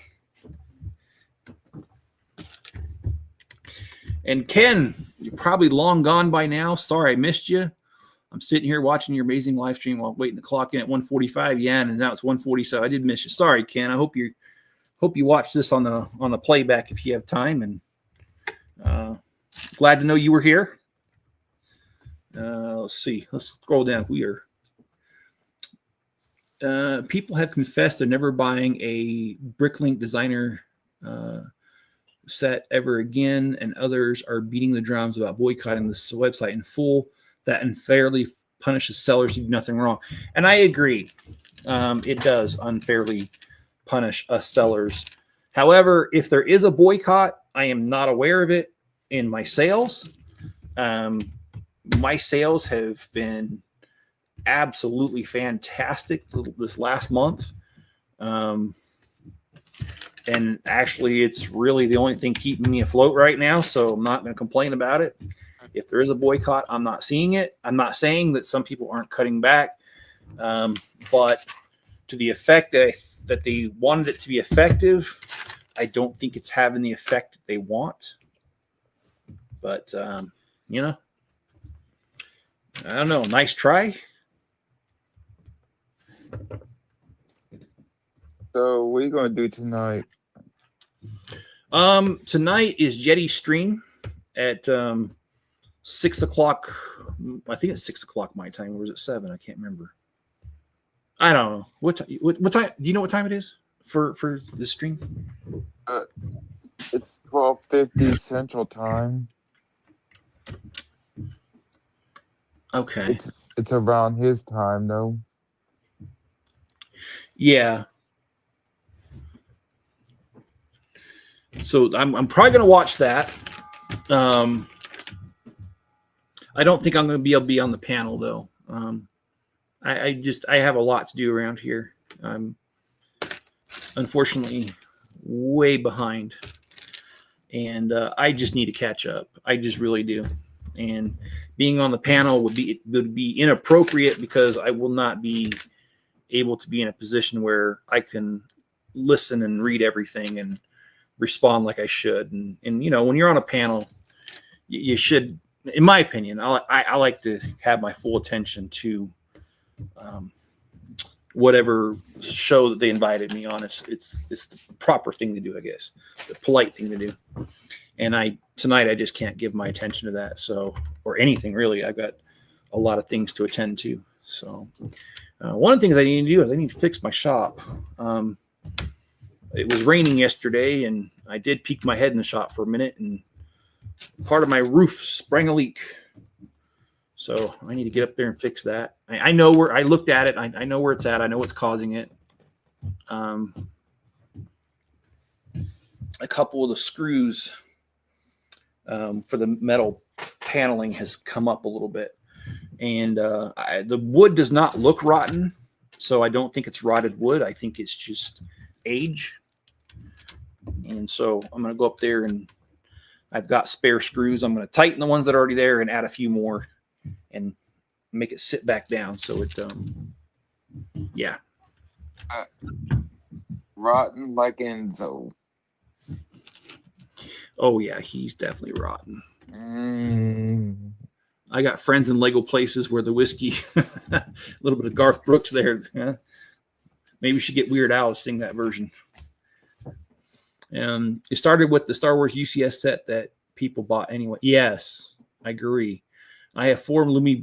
And Ken, you're probably long gone by now. Sorry I missed you. I'm sitting here watching your amazing live stream while waiting to clock in at 1:45. Yeah, and now it's 1:40, so I did miss you. Sorry, Ken. I hope you watch this on the playback if you have time. And glad to know you were here. Let's see. Let's scroll down. We are. People have confessed they're never buying a Bricklink designer set ever again, and others are beating the drums about boycotting this website in full that unfairly punishes sellers who do nothing wrong. And I agree. It does unfairly punish us sellers. However, if there is a boycott, I am not aware of it in my sales. My sales have been absolutely fantastic this last month. And actually, it's really the only thing keeping me afloat right now, so I'm not going to complain about it. If there is a boycott, I'm not seeing it. I'm not saying that some people aren't cutting back, but to the effect that they wanted it to be effective, I don't think it's having the effect they want. But, I don't know. Nice try. So what are you going to do tonight? Tonight is Jetty stream at 6 o'clock. I think it's 6 o'clock my time. Or was it 7? I can't remember. I don't know. What time? Do you know what time it is for the stream? It's 12:50 Central Time. Okay. It's around his time, though. Yeah. So I'm probably going to watch that. I don't think I'm going to be able to be on the panel, though. I have a lot to do around here. I'm unfortunately way behind, and I just need to catch up. I just really do. And being on the panel would be inappropriate because I will not be able to be in a position where I can listen and read everything and respond like I should. And when you're on a panel, you should, in my opinion, I like to have my full attention to whatever show that they invited me on. It's the proper thing to do, I guess, the polite thing to do. And tonight I just can't give my attention to that. So, or anything really. I've got a lot of things to attend to. So one of the things I need to do is I need to fix my shop. It was raining yesterday, and I did peek my head in the shop for a minute, and part of my roof sprang a leak. So I need to get up there and fix that. I know where I looked at it. I know where it's at. I know what's causing it. A couple of the screws for the metal paneling has come up a little bit, and the wood does not look rotten, so I don't think it's rotted wood. I think it's just age. And so I'm going to go up there, and I've got spare screws. I'm going to tighten the ones that are already there and add a few more and make it sit back down. So it, yeah. Rotten like Enzo. Oh yeah, he's definitely rotten. I got friends in Lego places where the whiskey, a little bit of Garth Brooks there. Maybe we should get Weird Al to sing that version. It started with the Star Wars UCS set that people bought anyway. Yes, I agree. I have 4 Lumi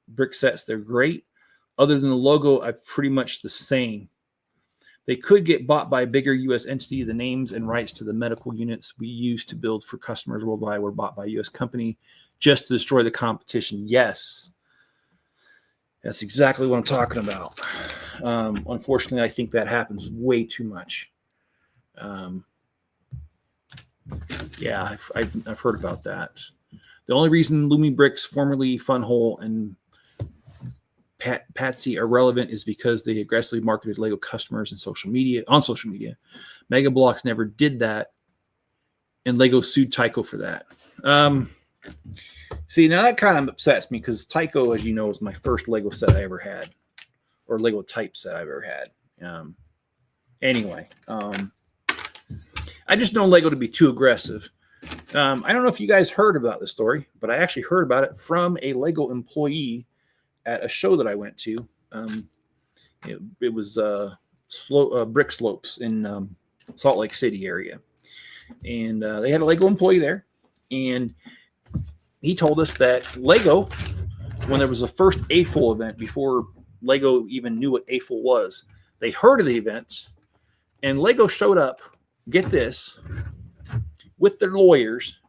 brick sets. They're great. Other than the logo, I've pretty much the same. They could get bought by a bigger U.S. entity. The names and rights to the medical units we use to build for customers worldwide were bought by a U.S. company just to destroy the competition. Yes, that's exactly what I'm talking about. Unfortunately, I think that happens way too much. Yeah, I've heard about that. The only reason Lumi Bricks, formerly Funhole, and Patsy are relevant is because they aggressively marketed Lego customers on social media. Mega Bloks never did that, and Lego sued Tyco for that. See, now that kind of upsets me because Tyco, as you know, was my first Lego set I ever had, or Lego type set I've ever had. Anyway, I just know Lego to be too aggressive. I don't know if you guys heard about this story, but I actually heard about it from a Lego employee at a show that I went to. It was Brick Slopes in Salt Lake City area. And they had a Lego employee there. And he told us that Lego, when there was the first AFOL event, before Lego even knew what AFOL was, they heard of the events, and Lego showed up, get this, with their lawyers,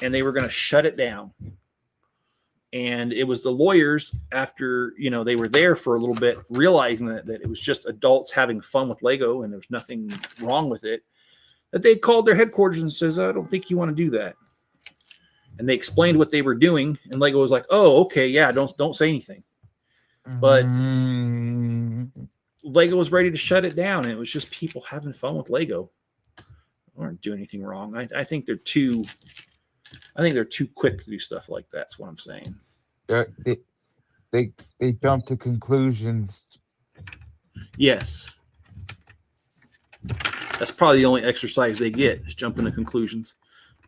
and they were going to shut it down. And it was the lawyers, after, they were there for a little bit, realizing that it was just adults having fun with Lego and there was nothing wrong with it, that they called their headquarters and says, I don't think you want to do that. And they explained what they were doing, and Lego was like, oh, okay, yeah, don't say anything. But Lego was ready to shut it down, and it was just people having fun with Lego. They weren't doing anything wrong. I think they're too quick to do stuff like that. That's what I'm saying. They jump to conclusions. Yes. That's probably the only exercise they get, is jumping to conclusions.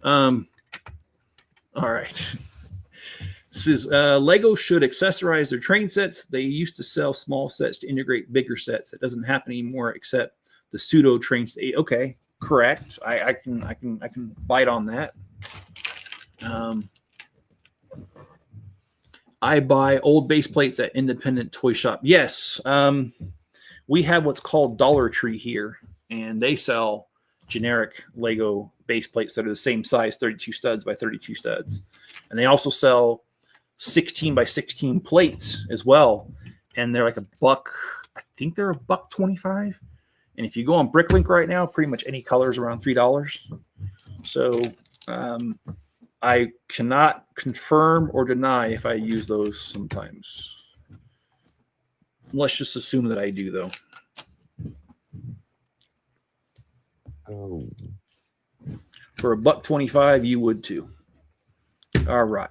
All right. This is Lego should accessorize their train sets. They used to sell small sets to integrate bigger sets. It doesn't happen anymore, except the pseudo train state. Okay, correct. I can bite on that. I buy old base plates at independent toy shop. Yes, we have what's called Dollar Tree here, and they sell generic Lego base plates that are the same size, 32 studs by 32 studs. And they also sell 16 by 16 plates as well. And they're like $1. I think they're $1.25. And if you go on Bricklink right now, pretty much any color is around $3. So I cannot confirm or deny if I use those sometimes. Let's just assume that I do, though. Oh. For $1.25, you would too. All right.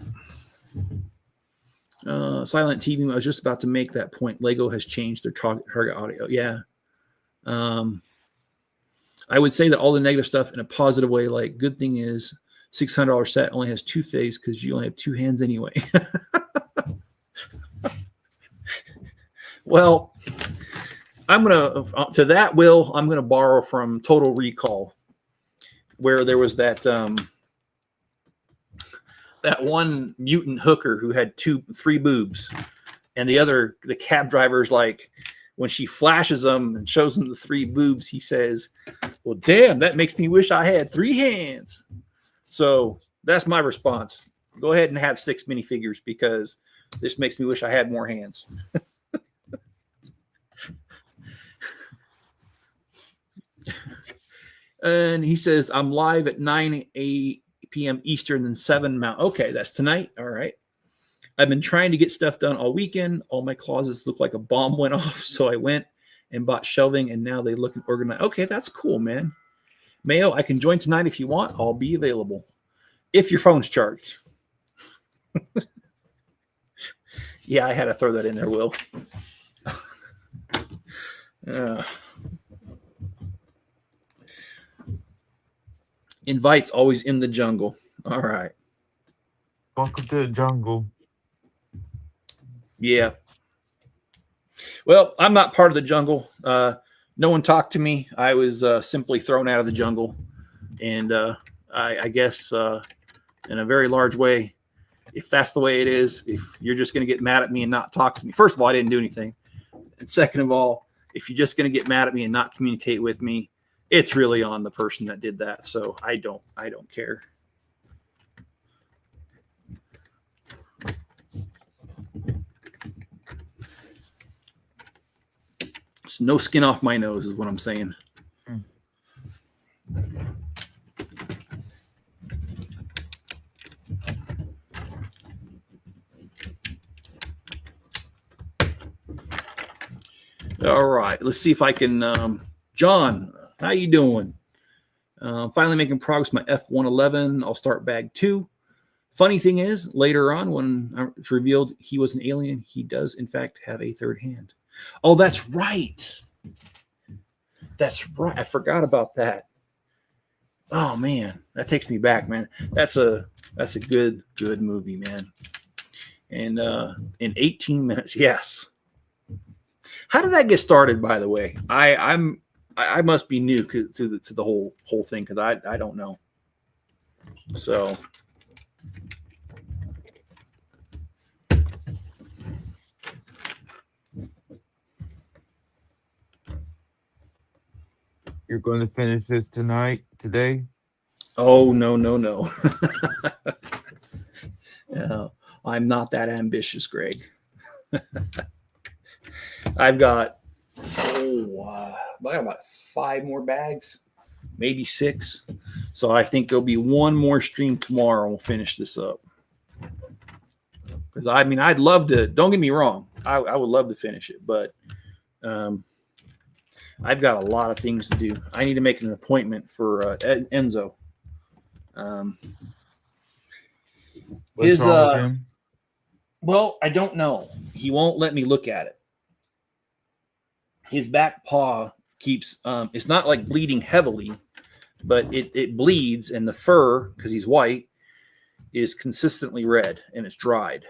Silent TV. I was just about to make that point. Lego has changed their target audio. Yeah. I would say that all the negative stuff in a positive way, like good thing is $600 set only has 2 phase because you only have 2 hands anyway. Well, I'm gonna borrow from Total Recall, where there was that one mutant hooker who had 3 boobs, and the cab driver's like, when she flashes them and shows them the 3 boobs, he says, well, damn, that makes me wish I had 3 hands. So that's my response. Go ahead and have 6 minifigures, because this makes me wish I had more hands. And he says, I'm live at 9 p.m. Eastern and 7 Mountain. Okay, that's tonight. All right. I've been trying to get stuff done all weekend. All my closets look like a bomb went off. So I went and bought shelving, and now they look organized. Okay, that's cool, man. Mayo, I can join tonight if you want. I'll be available. If your phone's charged. Yeah, I had to throw that in there, Will. Invites always in the jungle. All right. Welcome to the jungle. Yeah. Well, I'm not part of the jungle. No one talked to me. I was simply thrown out of the jungle. And I guess in a very large way, if that's the way it is, if you're just going to get mad at me and not talk to me, first of all, I didn't do anything. And second of all, if you're just going to get mad at me and not communicate with me, it's really on the person that did that. So I don't care. It's no skin off my nose is what I'm saying. All right, let's see if I can. John, how you doing? Finally making progress with my F-111. I'll start bag 2. Funny thing is, later on when it's revealed he was an alien, he does in fact have a third hand. Oh, that's right. That's right. I forgot about that. Oh man, that takes me back, man. That's a good movie, man. And in 18 minutes, yes. How did that get started, by the way? I must be new to the whole thing because I don't know. So You're going to finish this today? oh no. No, I'm not that ambitious, Greg. I've got about 5 more bags, maybe 6. So I think there'll be one more stream tomorrow and we'll finish this up. Because I mean, I'd love to. Don't get me wrong, I would love to finish it, but I've got a lot of things to do. I need to make an appointment for Enzo. What's wrong with him? Well, I don't know. He won't let me look at it. His back paw keeps, it's not like bleeding heavily, but it bleeds, and the fur, because he's white, is consistently red and it's dried.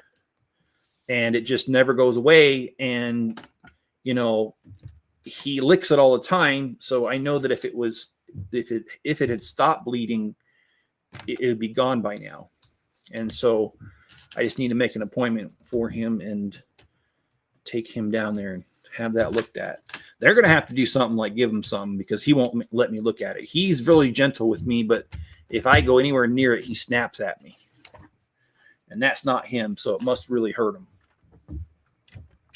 And it just never goes away. And, you know, he licks it all the time. So I know that if it had stopped bleeding, it would be gone by now. And so I just need to make an appointment for him and take him down there and have that looked at. They're going to have to do something like give him some because he won't let me look at it. He's really gentle with me, but if I go anywhere near it, he snaps at me. And that's not him, so it must really hurt him.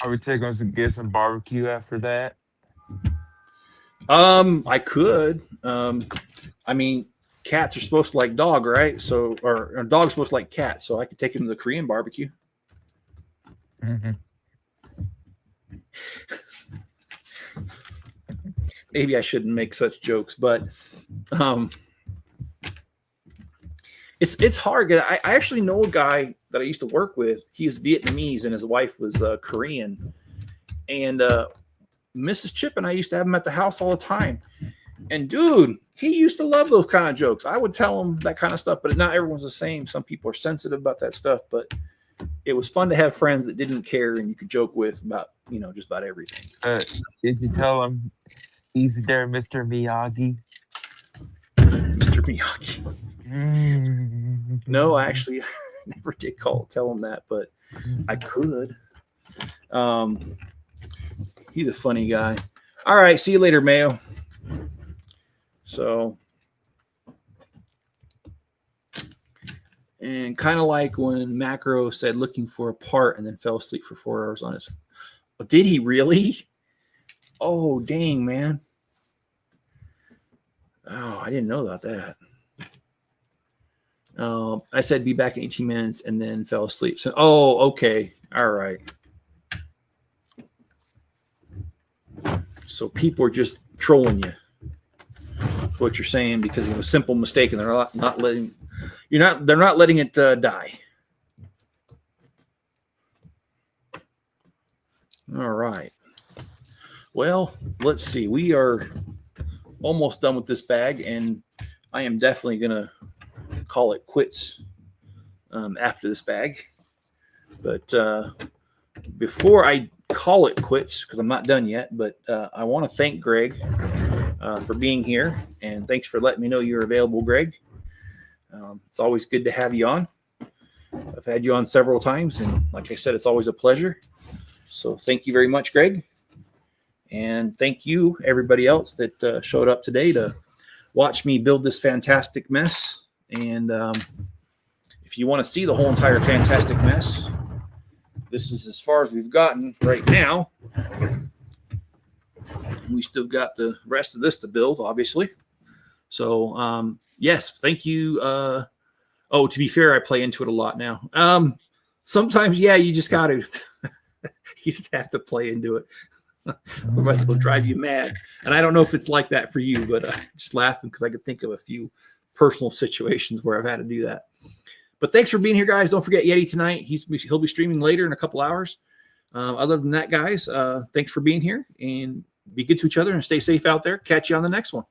Are we taking us to get some barbecue after that? I could. I mean, cats are supposed to like dog, right? So, or dogs supposed to like cats, so I could take him to the Korean barbecue. Mm-hmm. Maybe I shouldn't make such jokes, but it's hard. I actually know a guy that I used to work with. He was Vietnamese and his wife was Korean. And Mrs. Chip and I used to have him at the house all the time. And dude, he used to love those kind of jokes. I would tell him that kind of stuff, but not everyone's the same. Some people are sensitive about that stuff, but it was fun to have friends that didn't care and you could joke with about, you know, just about everything. Did you tell him, easy there, Mr. Miyagi? Mr. Miyagi. No, actually, I never did tell him that, but I could. He's a funny guy. All right, see you later, Mayo. So, and kind of like when Macro said looking for a part and then fell asleep for 4 hours on his. Oh, did he really? Oh, dang, man. Oh, I didn't know about that. I said be back in 18 minutes and then fell asleep. So, oh, okay. All right. So people are just trolling you. What you're saying because of a simple mistake and they're not letting they're not letting it die. All right. Well, let's see. We are almost done with this bag and I am definitely going to call it quits after this bag. But before I call it quits, because I'm not done yet, but I want to thank Greg for being here, and thanks for letting me know you're available, Greg. It's always good to have you on. I've had you on several times, and like I said, it's always a pleasure. So thank you very much, Greg. And thank you, everybody else that showed up today to watch me build this fantastic mess. And if you want to see the whole entire fantastic mess, this is as far as we've gotten right now. We still got the rest of this to build, obviously. So, yes, thank you. Oh, to be fair, I play into it a lot now. Sometimes, yeah, you just got to. You just have to play into it. Otherwise, it'll drive you mad. And I don't know if it's like that for you, but I'm just laughing because I could think of a few personal situations where I've had to do that. But thanks for being here, guys. Don't forget Yeti tonight. He'll be streaming later in a couple hours. Other than that, guys, thanks for being here, and be good to each other and stay safe out there. Catch you on the next one.